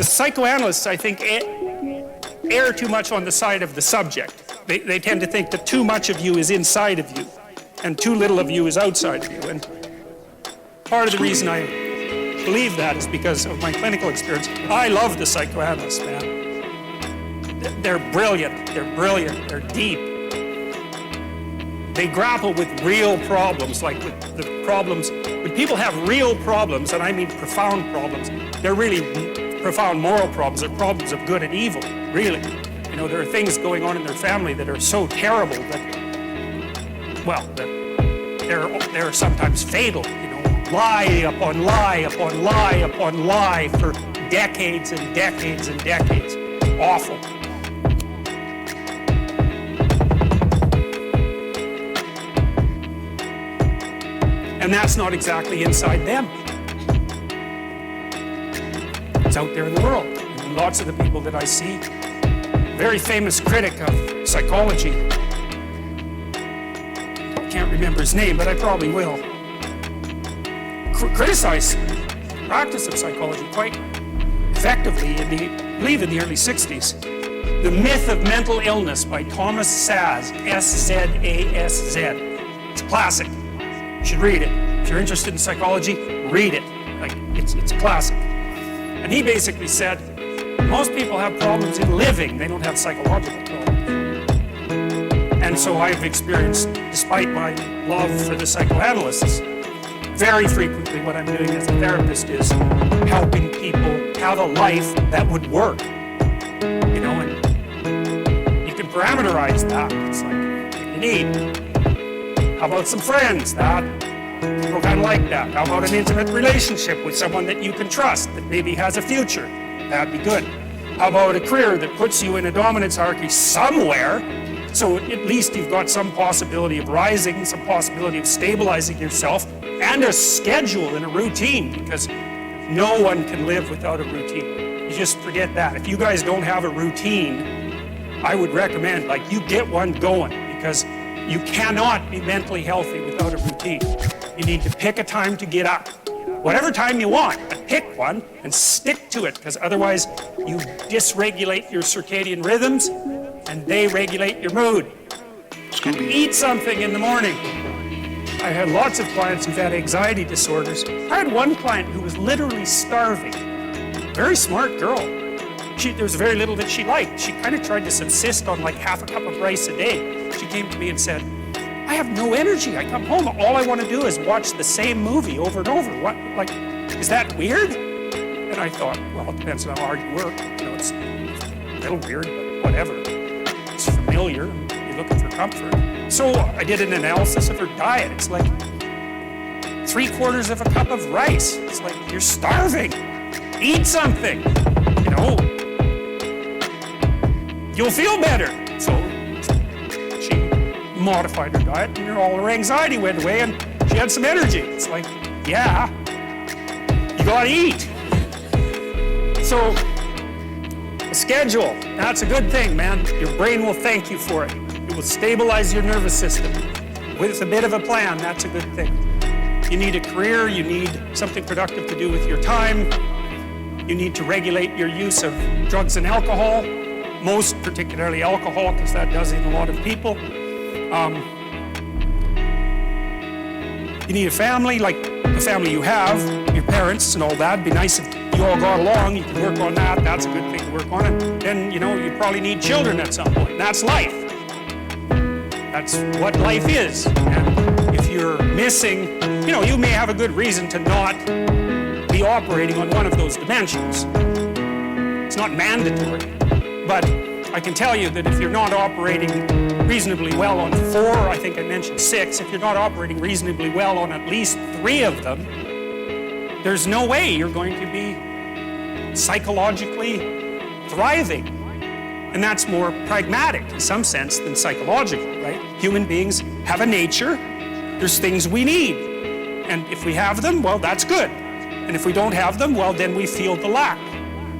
The psychoanalysts, I think, err too much on the side of the subject. They tend to think that too much of you is inside of you and too little of you is outside of you. And part of the reason I believe that is because of my clinical experience. I love the psychoanalysts, man. They're brilliant, they're deep. They grapple with real problems, like with the problems. When people have real problems, and I mean profound problems, they're really profound moral problems. They're problems of good and evil, really. You know, there are things going on in their family that are so terrible that, well, that they're sometimes fatal, you know. Lie upon lie upon lie upon lie for decades and decades and decades. Awful. And that's not exactly inside them. It's out there in the world. And lots of the people that I see, very famous critic of psychology, I can't remember his name, but I probably will, criticize the practice of psychology quite effectively I believe in the early 60s. The Myth of Mental Illness by Thomas Szasz, S-Z-A-S-Z. It's a classic. You should read it. If you're interested in psychology, read it. Like, it's a classic. And he basically said, most people have problems in living, they don't have psychological problems. And so I've experienced, despite my love for the psychoanalysts, very frequently what I'm doing as a therapist is helping people have a life that would work. You know, and you can parameterize that. It's like, what do you need? How about some friends? People kind of like that. How about an intimate relationship with someone that you can trust, that maybe has a future? That'd be good. How about a career that puts you in a dominance hierarchy somewhere, so at least you've got some possibility of rising, some possibility of stabilizing yourself, and a schedule and a routine, because no one can live without a routine. You just forget that. If you guys don't have a routine, I would recommend, like, you get one going, because you cannot be mentally healthy without a routine. You need to pick a time to get up. Whatever time you want, but pick one and stick to it, because otherwise you dysregulate your circadian rhythms and they regulate your mood. And eat something in the morning. I had lots of clients who've had anxiety disorders. I had one client who was literally starving. Very smart girl. There was very little that she liked. She kind of tried to subsist on like half a cup of rice a day. She came to me and said, I have no energy. I come home, all I want to do is watch the same movie over and over. What, like, is that weird? And I thought, well, it depends on how hard you work. You know, it's a little weird, but whatever. It's familiar. You're looking for comfort. So I did an analysis of her diet. It's like 3/4 of a cup of rice. It's like, you're starving. Eat something. You know, you'll feel better. So she modified her diet, and all her anxiety went away, and she had some energy. It's like, yeah, you gotta eat. So, a schedule, that's a good thing, man. Your brain will thank you for it. It will stabilize your nervous system. With a bit of a plan, that's a good thing. You need a career, you need something productive to do with your time. You need to regulate your use of drugs and alcohol, most particularly alcohol, because that does in a lot of people. You need a family, like the family you have, your parents and all that. It'd be nice if you all got along, you can work on that. That's a good thing to work on. And then, you know, you probably need children at some point. That's life. That's what life is. And if you're missing, you know, you may have a good reason to not be operating on one of those dimensions. It's not mandatory. But I can tell you that if you're not operating reasonably well on 4, I think I mentioned 6, if you're not operating reasonably well on at least 3 of them, there's no way you're going to be psychologically thriving. And that's more pragmatic in some sense than psychological, right? Human beings have a nature. There's things we need. And if we have them, well, that's good. And if we don't have them, well, then we feel the lack.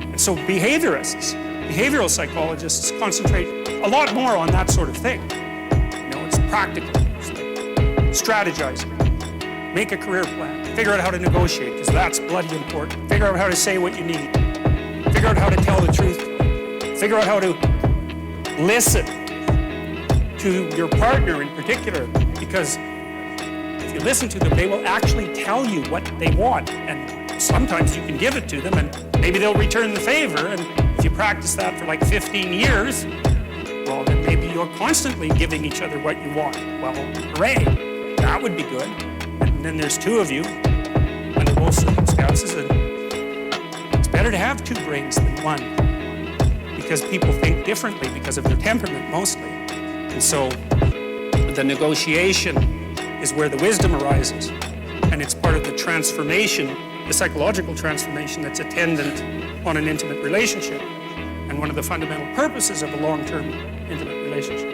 And so behavioral psychologists concentrate a lot more on that sort of thing. You know, it's practical. It's like strategizing. Make a career plan. Figure out how to negotiate, because that's bloody important. Figure out how to say what you need. Figure figure out how to tell the truth, figure out how to listen to your partner in particular, because if you listen to them, they will actually tell you what they want, and sometimes you can give it to them and maybe they'll return the favor, and if you practice that for like 15 years, well, then maybe you're constantly giving each other what you want. Well, hooray, that would be good. And then there's two of you under both circumstances, and it's better to have two brains than one, because people think differently because of their temperament mostly. And so the negotiation is where the wisdom arises, and it's part of the transformation, the psychological transformation that's attendant on an intimate relationship, and one of the fundamental purposes of a long-term intimate relationship.